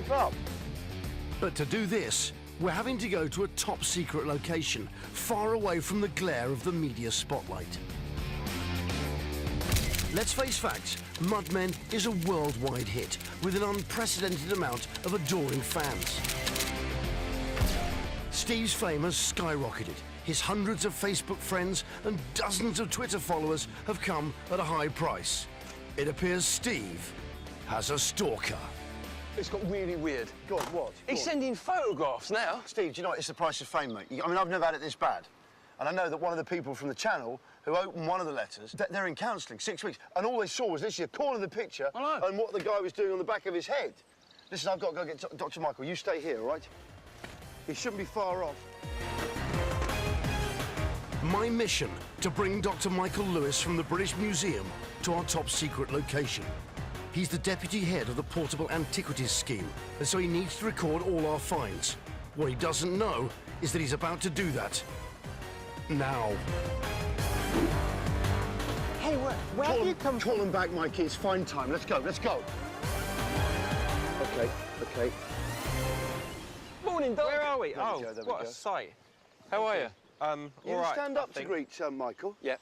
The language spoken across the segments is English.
keep up. But to do this, we're having to go to a top-secret location, far away from the glare of the media spotlight. Let's face facts, MudMen is a worldwide hit, with an unprecedented amount of adoring fans. Steve's fame has skyrocketed. His hundreds of Facebook friends and dozens of Twitter followers have come at a high price. It appears Steve has a stalker. It's got really weird. Go on, what? He's sending photographs now. Steve, do you know what? It's the price of fame, mate. I mean, I've never had it this bad. And I know that one of the people from the channel who opened one of the letters, they're in counselling 6 weeks, and all they saw was literally a corner of the picture and what the guy was doing on the back of his head. Listen, I've got to go get Dr. Michael. You stay here, all right? He shouldn't be far off. My mission, to bring Dr. Michael Lewis from the British Museum to our top-secret location. He's the deputy head of the Portable Antiquities Scheme, and so he needs to record all our finds. What he doesn't know is that he's about to do that now. Hey, where do you come from? Call him back, Mikey. It's fine time. Let's go, let's go. OK. Morning, Doc. Where are we? There we go, there we what go. a sight. How are you? You all right, stand up to greet Michael. Yeah.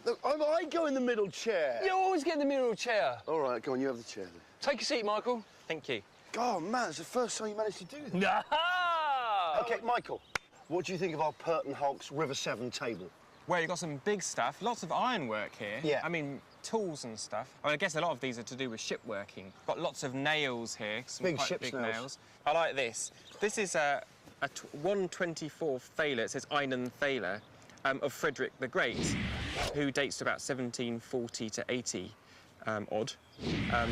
Look, I go in the middle chair. You always get in the middle of the chair. All right, go on, you have the chair then. Take a seat, Michael. Thank you. Oh, man, it's the first time you managed to do that. Nah! OK, Michael, what do you think of our Purton Hulks River 7 table? Well, you've got some big stuff, lots of ironwork here. Yeah. I mean, tools and stuff. I guess a lot of these are to do with shipworking. Got lots of nails here, some Big quite ship's big nails. nails. I like this. This is a 124 thaler, it says Einen thaler, of Frederick the Great, who dates to about 1740 to 80 odd. I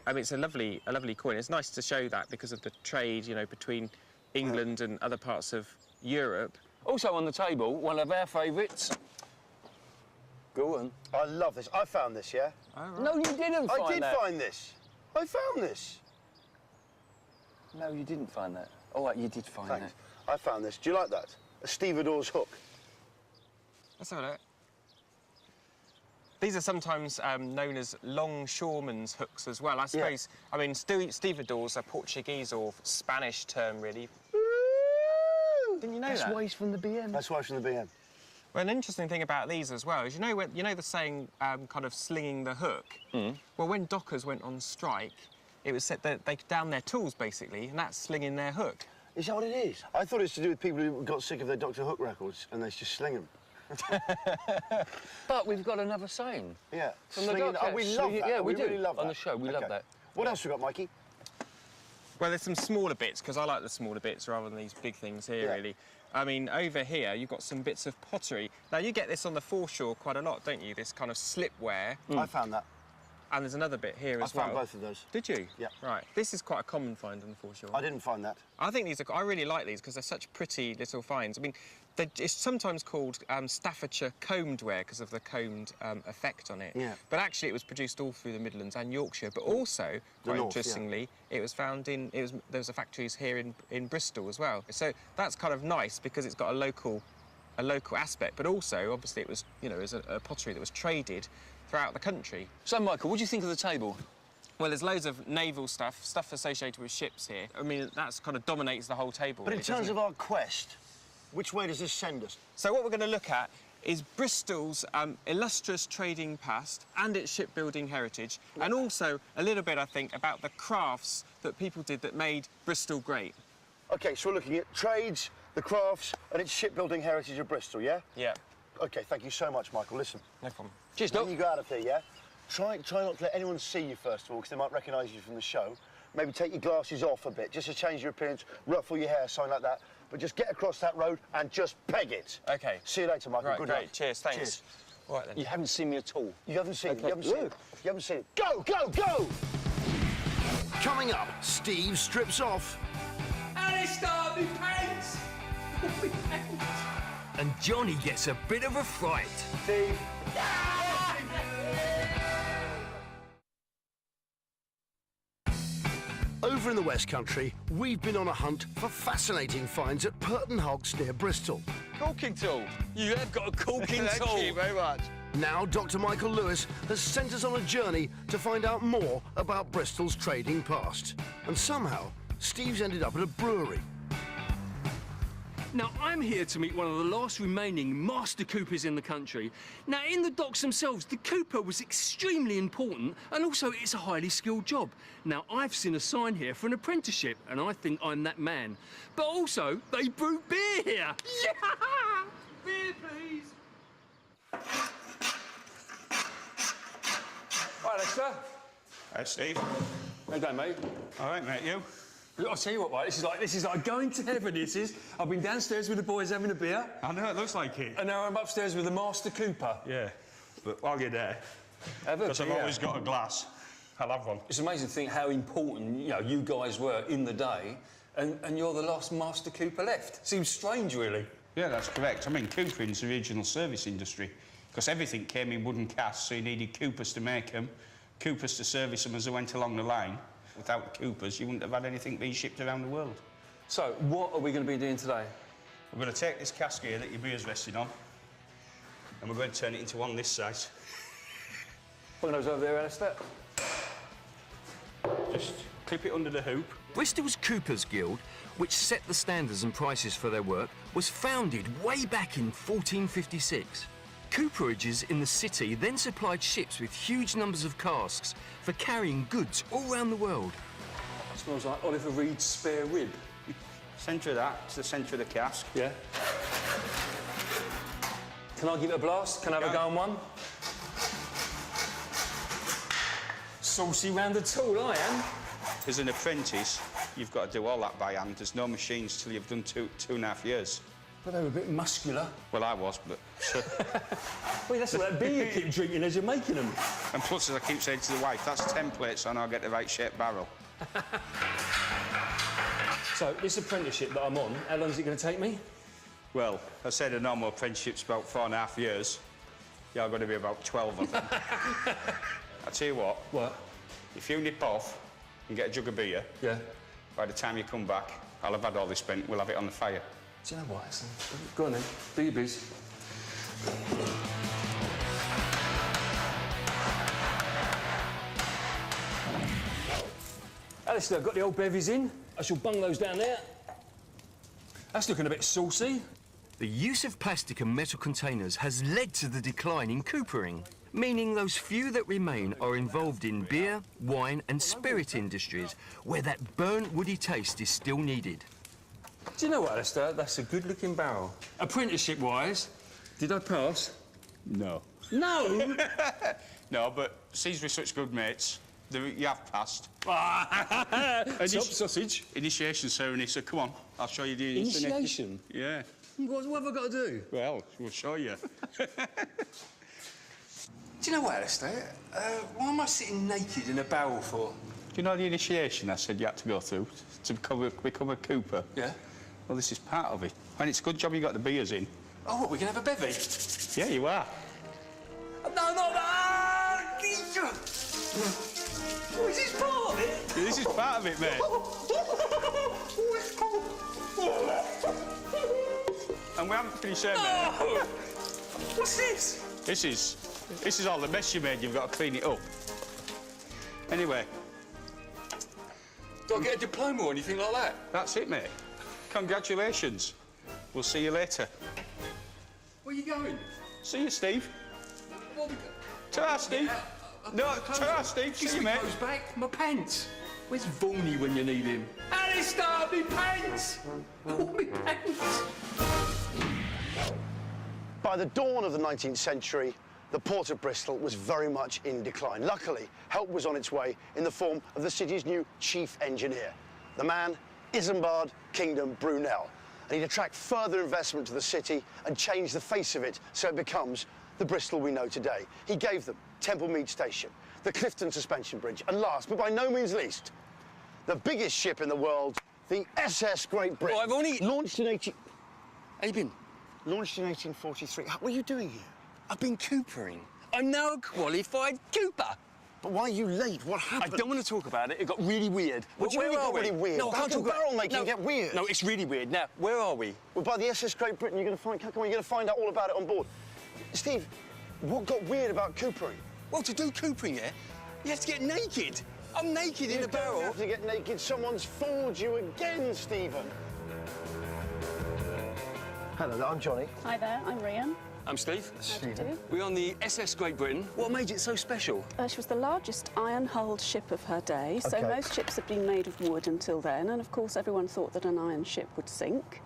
mean, it's a lovely coin. It's nice to show that because of the trade, you know, between England and other parts of Europe. Also on the table, one of our favourites. Go on. I love this. I found this, yeah? Oh, right. No, you didn't find I did that. find this. I found this. No, you didn't find that. Oh, right, you did find Thanks. I found this. Do you like that? A stevedore's hook. Let's have a look. These are sometimes known as longshoreman's hooks as well. I suppose, I mean, stevedores are Portuguese or Spanish term, really. Didn't you know that? That's why he's from the BM. That's why it's from the BM. Well, an interesting thing about these as well is, you know the saying, kind of slinging the hook? Well, when dockers went on strike, it was said that they down their tools, basically, and that's slinging their hook. Is that what it is? I thought it was to do with people who got sick of their Dr. Hook records and they just sling them. But we've got another saying. Yeah. From the Slinging, doctor. oh, we love that. Yeah, we really do. love that. On the show, we love that. What else we got, Mikey? Well, there's some smaller bits, because I like the smaller bits rather than these big things here, really. I mean, over here, you've got some bits of pottery. Now, you get this on the foreshore quite a lot, don't you? This kind of slipware. I found that. And there's another bit here as I well. found both of those. Did you? Yeah. Right. This is quite a common find on the foreshore. I didn't find that. I think these are... I really like these because they're such pretty little finds. I mean, it's sometimes called Staffordshire combed ware because of the combed effect on it. Yeah. But actually, it was produced all through the Midlands and Yorkshire. But also, quite North, interestingly, it was found in... there was a factories here in Bristol as well. So that's kind of nice because it's got a local aspect. But also, obviously, it was, you know, as a pottery that was traded throughout the country. So, Michael, what do you think of the table? Well, there's loads of naval stuff associated with ships here. I mean, that's kind of dominates the whole table. But in really, terms doesn't of it? our quest, which way does this send us? So what we're going to look at is Bristol's illustrious trading past and its shipbuilding heritage, and also a little bit, I think, about the crafts that people did that made Bristol great. OK, so we're looking at trades, the crafts, and its shipbuilding heritage of Bristol, yeah? Yeah. OK, thank you so much, Michael. Listen. No problem. Cheers, Doc. When you go out of here, yeah? Try not to let anyone see you, first of all, because they might recognise you from the show. Maybe take your glasses off a bit, just to change your appearance, ruffle your hair, something like that. But just get across that road and just peg it. OK. See you later, Michael. Right, Good great. luck. Cheers, thanks. Cheers. All right, then. You haven't seen me at all. You haven't seen it. Okay. You haven't seen it. You haven't seen it. Go, go, go! Coming up, Steve strips off. Alistair, me pants! Me pants! And Johnny gets a bit of a fright. Steve. Over in the West Country, we've been on a hunt for fascinating finds at Purton Hulks near Bristol. Caulking tool. You have got a caulking tool. Thank you very much. Now Dr. Michael Lewis has sent us on a journey to find out more about Bristol's trading past. And somehow, Steve's ended up at a brewery. Now, I'm here to meet one of the last remaining master coopers in the country. Now, in the docks themselves, the cooper was extremely important, and also it's a highly skilled job. Now, I've seen a sign here for an apprenticeship, and I think I'm that man. But also, they brew beer here. Yeah! Beer, please. Right, Lester. Hey, Steve. How you doing, mate? All right, mate, you? I'll tell you what, right, this is like going to heaven, this is. I've been downstairs with the boys having a beer. I know, it looks like it. And now I'm upstairs with the Master Cooper. Yeah, but while you're there, because I've always got a glass, I'll have one. It's amazing to think how important, you guys were in the day, and you're the last Master Cooper left. Seems strange, really. Yeah, that's correct. I mean, coopering's the regional service industry, because everything came in wooden casks, so you needed coopers to make them, coopers to service them as they went along the line. Without the coopers, you wouldn't have had anything being shipped around the world. So, what are we going to be doing today? We're going to take this cask here that your beer's resting on, and we're going to turn it into one this size. One of those over there, Alistair. Just clip it under the hoop. Bristol's Coopers Guild, which set the standards and prices for their work, was founded way back in 1456. Cooperages in the city then supplied ships with huge numbers of casks for carrying goods all around the world. It smells like Oliver Reed's spare rib. Centre of that, it's the centre of the cask. Yeah. Can I give it a blast? Can I have a go on one? Saucy round the tool, I am. As an apprentice, you've got to do all that by hand. There's no machines till you've done two and a half years. But they were a bit muscular. Well, I was, but... Well, that's what that beer you keep drinking as you're making them. And plus, as I keep saying to the wife, that's template, so I know I get the right shaped barrel. So, this apprenticeship that I'm on, how long is it going to take me? Well, I said a normal apprenticeship's about 4.5 years. Yeah, I've got to be about 12 of them. I tell you what. What? If you nip off and get a jug of beer... Yeah. By the time you come back, I'll have had all this spent, we'll have it on the fire. Do you know what? Go on then, do your biz. Alistair, I've got the old bevies in. I shall bung those down there. That's looking a bit saucy. The use of plastic and metal containers has led to the decline in coopering, meaning those few that remain are involved in beer, wine and spirit industries, where that burnt woody taste is still needed. Do you know what, Alistair? That's a good-looking barrel. Apprenticeship-wise, did I pass? No. No! No, but since we're such good mates, you have passed. Chop sausage. Initiation ceremony, so come on, I'll show you the Initiation? Yeah. What have I got to do? Well, we'll show you. Do you know what, Alistair? Why am I sitting naked in a barrel for? Do you know the initiation I said you had to go through to become a cooper? Yeah. Well, this is part of it. And it's a good job you got the beers in. Oh, what, we can have a bevy? Yeah, you are. No, not that! Oh, is this part of it? Yeah, this is part of it, mate. And we haven't finished there, mate. What's this? This is all the mess you made. You've got to clean it up. Anyway. Do I get a diploma or anything like that? That's it, mate. Congratulations. We'll see you later. Where are you going? See you, Steve. What we Ta-ra, Steve. No, ta-ra, Steve. See you, mate. Goes back. My pants. Where's Vaughan when you need him? Alistair, me pants! Oh, me pants! By the dawn of the 19th century, the port of Bristol was very much in decline. Luckily, help was on its way in the form of the city's new chief engineer, the man Isambard Kingdom Brunel. And he'd attract further investment to the city and change the face of it so it becomes the Bristol we know today. He gave them Temple Mead Station, the Clifton Suspension Bridge, and last, but by no means least, the biggest ship in the world, the SS Great Britain. Oh, I've only... Launched in 18... How you been? Launched in 1843. What are you doing here? I've been coopering. I'm now a qualified cooper. But why are you late? What I happened? don't want to talk about it. It got really weird. What do you mean it got really weird? No, I How can't can talk about barrel making no, get weird? No, it's really weird. Now, where are we? Well, by the SS Great Britain, you're going to find... Come on, you're going to find out all about it on board. Steve, What got weird about coopering? Well, to do coopering, yeah, you have to get naked. I'm naked in a barrel. You have to get naked. Someone's fooled you again, Stephen. Hello, I'm Johnny. Hi there, I'm Rhian. I'm Steve. Stephen. We're on the SS Great Britain. What made it so special? She was the largest iron-hulled ship of her day, so Okay. most ships had been made of wood until then, and of course everyone thought that an iron ship would sink.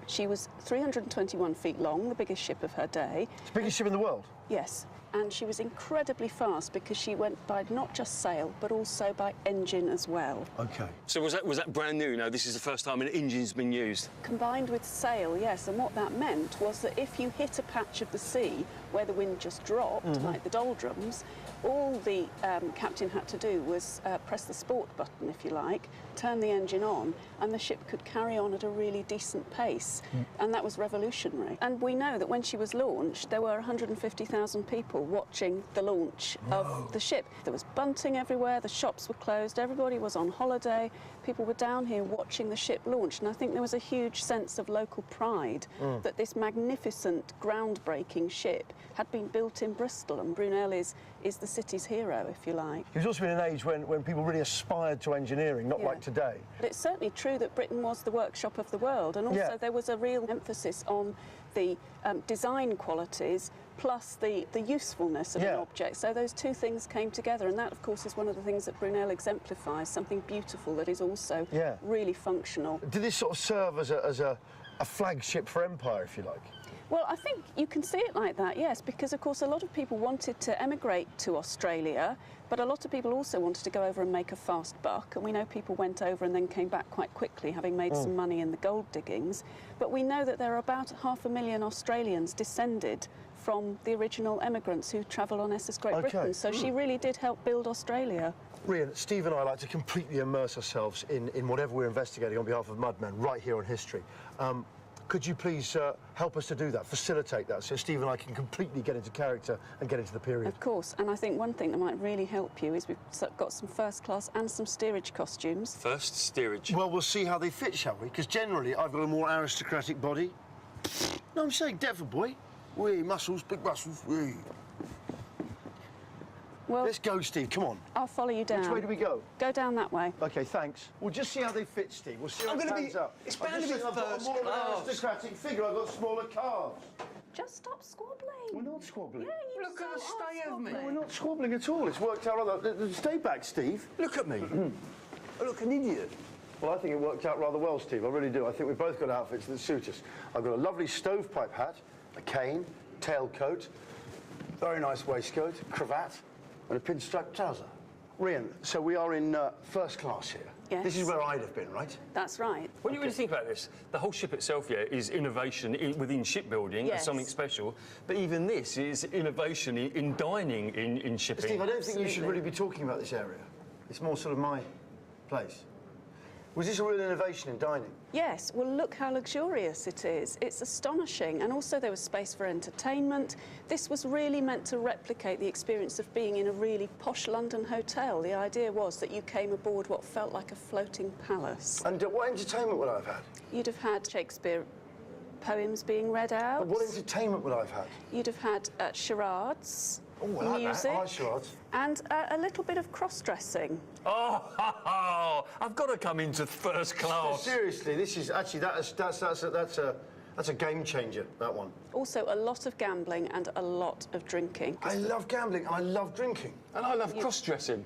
She was 321 feet long, the biggest ship of her day. It's the biggest ship in the world. Yes, and she was incredibly fast because she went by not just sail, but also by engine as well. Okay. So was that brand new? No, this is the first time an engine's been used. Combined with sail, yes, and what that meant was that if you hit a patch of the sea where the wind just dropped, like the doldrums, all the captain had to do was press the sport button, if you like, turn the engine on, and the ship could carry on at a really decent pace. And that was revolutionary. And we know that when she was launched, there were 150,000 people watching the launch of the ship. There was bunting everywhere, the shops were closed, everybody was on holiday, people were down here watching the ship launch, and I think there was a huge sense of local pride that this magnificent, groundbreaking ship had been built in Bristol, and Brunel is the city's hero, if you like. It was also in an age when people really aspired to engineering, not like today. But it's certainly true that Britain was the workshop of the world, and also there was a real emphasis on the design qualities plus the usefulness of an object. So those two things came together, and that, of course, is one of the things that Brunel exemplifies, something beautiful that is also really functional. Did this sort of serve as a flagship for empire, if you like? Well, I think you can see it like that, yes, because, of course, a lot of people wanted to emigrate to Australia, but a lot of people also wanted to go over and make a fast buck, and we know people went over and then came back quite quickly, having made some money in the gold diggings. But we know that there are about 500,000 Australians descended from the original emigrants who travelled on SS Great Britain, so she really did help build Australia. Rhian, Steve and I like to completely immerse ourselves in whatever we're investigating on behalf of MudMen right here on history. Could you please help us to do that, facilitate that, so Steve and I can completely get into character and get into the period? Of course, and I think one thing that might really help you is we've got some first class and some steerage costumes. First, steerage. Well, we'll see how they fit, shall we? Because generally, I've got a more aristocratic body. No, I'm saying Devon boy. Wee, muscles, big muscles, wee. Well, let's go, Steve, come on. I'll follow you down. Which way do we go? Go down that way. OK, thanks. We'll just see how they fit, Steve. We'll see how it pans out. It's bound to be I've got a more of an aristocratic figure. I've got smaller calves. Just stop squabbling. We're not squabbling. Yeah, you Look at the so are stay of me. squabbling. We're not squabbling at all. It's worked out rather... Stay back, Steve. Look at me. I look an idiot. Well, I think it worked out rather well, Steve. I really do. I think we've both got outfits that suit us. I've got a lovely stovepipe hat, a cane, tailcoat, very nice waistcoat, cravat, and a pinstripe trouser. Rhian, so we are in first class here. Yes. This is where I'd have been, right? That's right. When you really think about this, the whole ship itself, is innovation within shipbuilding, Yes. something special. But even this is innovation in dining in shipping. Steve, I don't think you should really be talking about this area. It's more sort of my place. Was this a real innovation in dining? Yes, well, look how luxurious it is. It's astonishing. And also there was space for entertainment. This was really meant to replicate the experience of being in a really posh London hotel. The idea was that you came aboard what felt like a floating palace. And what entertainment would I have had? You'd have had Shakespeare poems being read out. But what entertainment would I have had? You'd have had charades, Oh, I like music, that. I like charades. and a little bit of cross-dressing. Oh, I've got to come into first class. Seriously, this is actually that's a game changer. That one. Also, a lot of gambling and a lot of drinking. I love gambling and I love drinking. And I love cross-dressing.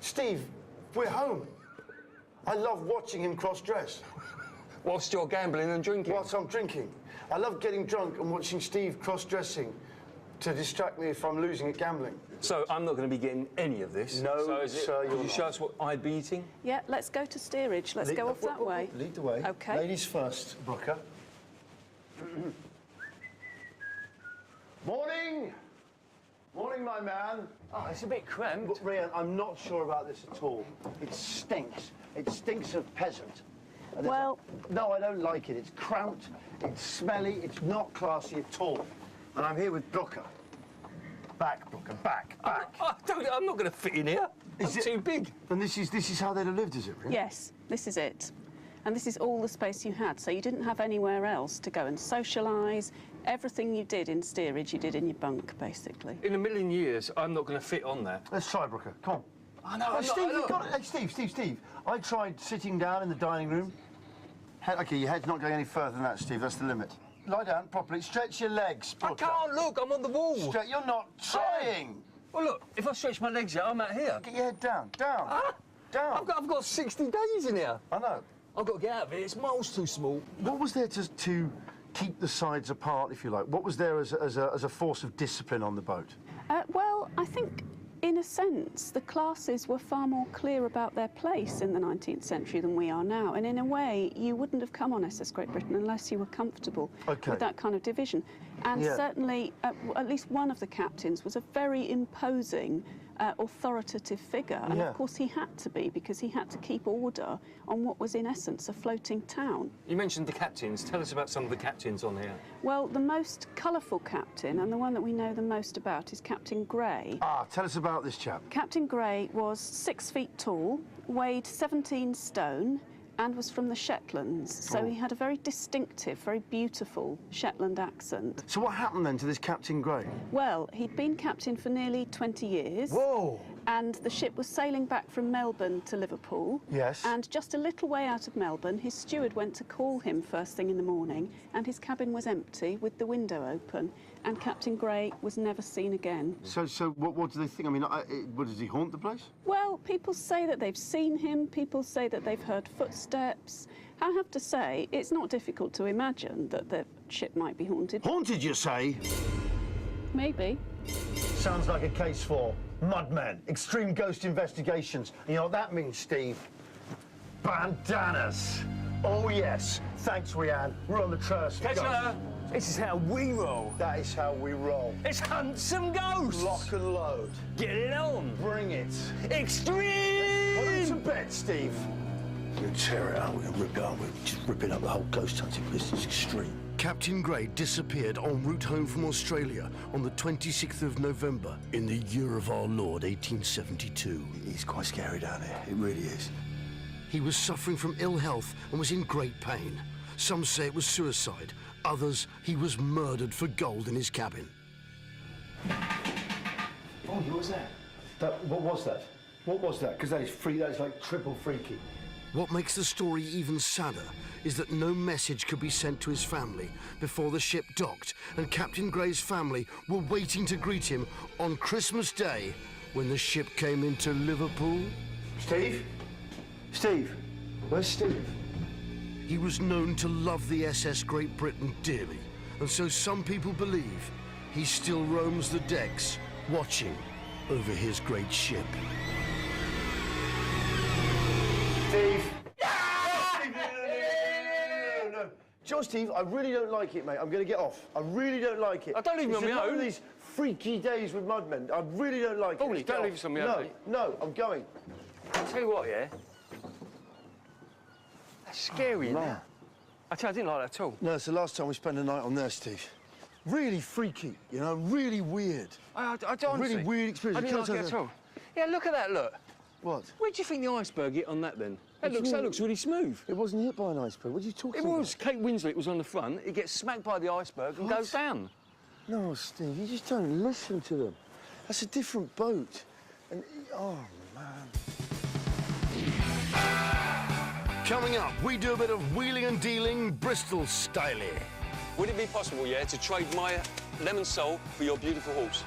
Steve, we're home. I love watching him cross-dress Whilst you're gambling and drinking. whilst I'm drinking. I love getting drunk and watching Steve cross-dressing to distract me if I'm losing at gambling. So I'm not going to be getting any of this. No, so sir, could you're you show not. us what I'd be eating? Yeah, let's go to steerage. Let's go off that way. Lead the way. OK. Ladies first, Brooker. Morning! Morning, my man. Oh, it's a bit cramped. But, Rhian, I'm not sure about this at all. It stinks. It stinks of peasant. And there's Well- no, I don't like it. It's cramped, it's smelly, it's not classy at all. And I'm here with Brooker. Back, Brooker, back. I'm not going to fit in here. Is I'm it- too big. And this is how they'd have lived, is it, Rhian? Yes, this is it. And this is all the space you had, so you didn't have anywhere else to go and socialise, Everything you did in steerage, you did in your bunk, basically. In a million years, I'm not going to fit on that. Let's try, Brooker. Come on. I know, I'm Steve, not, you've got it. Hey, Steve. I tried sitting down in the dining room. OK, your head's not going any further than that, Steve. That's the limit. Lie down properly. Stretch your legs, Brooker. I can't, look, I'm on the wall. You're not trying. Well, look, if I stretch my legs out, I'm out here. Get your head down. Down. Down. I've got 60 days in here. I know. I've got to get out of here. It's miles too small. What was there to keep the sides apart, if you like? What was there as a force of discipline on the boat? Well, I think, in a sense, the classes were far more clear about their place in the 19th century than we are now. And in a way, you wouldn't have come on SS Great Britain unless you were comfortable with that kind of division. And certainly, at least one of the captains was a very imposing, authoritative figure. And of course he had to be, because he had to keep order on what was in essence a floating town. You mentioned the captains. Tell us about some of the captains on here. Well, the most colourful captain, and the one that we know the most about, is Captain Gray. Ah, tell us about this chap. Captain Gray was 6 feet tall, weighed 17 stone, and was from the Shetlands, so he had a very distinctive, very beautiful Shetland accent. So what happened then to this Captain Gray? Well, he'd been captain for nearly 20 years. Whoa! And the ship was sailing back from Melbourne to Liverpool. Yes. And just a little way out of Melbourne, his steward went to call him first thing in the morning, and his cabin was empty with the window open, and Captain Gray was never seen again. So what do they think? I mean, what, does he haunt the place? Well, people say that they've seen him, people say that they've heard footsteps. I have to say, it's not difficult to imagine that the ship might be haunted. Haunted, you say? Maybe. Sounds like a case for MudMen, extreme ghost investigations. You know what that means, Steve? Bandanas. Oh, yes. Thanks, Rhiann. We're on the trail. This is how we roll. That is how we roll. It's hunt some ghosts. Lock and load. Get it on. Bring it. Extreme! Put it to bed, Steve. We're going to tear it out. We're going to rip it out. We're just ripping up the whole ghost hunting business. Extreme. Captain Gray disappeared en route home from Australia on the 26th of November in the year of our Lord, 1872. It's quite scary down here. It really is. He was suffering from ill health and was in great pain. Some say it was suicide. Others, he was murdered for gold in his cabin. Oh, what was that? What was that? What was that? Because that is free. That is like triple freaky. What makes the story even sadder is that no message could be sent to his family before the ship docked, and Captain Gray's family were waiting to greet him on Christmas Day when the ship came into Liverpool. Steve? Steve? Where's Steve? He was known to love the SS Great Britain dearly, and so some people believe he still roams the decks, watching over his great ship. Steve! No. Joe, Steve, I really don't like it, mate. I'm going to get off. I really don't like it. I don't leave me on my own. These freaky days with MudMen. I really don't like Paulie, it. don't leave us on my own. No, I'm going. I'll tell you what, yeah? That's scary, isn't it? I tell you, I didn't like that at all. No, it's the last time we spent a night on there, Steve. Really freaky, you know, really weird. I don't Really weird experience. I didn't like it at all. Yeah, look at that, look. What? Where do you think the iceberg hit on that, then? That looks really smooth. It wasn't hit by an iceberg. What are you talking about? It was. Kate Winslet was on the front. It gets smacked by the iceberg and goes down. No, Steve, you just don't listen to them. That's a different boat. And, oh, man. Coming up, we do a bit of wheeling and dealing Bristol style. Would it be possible, yeah, to trade my lemon soul for your beautiful horse?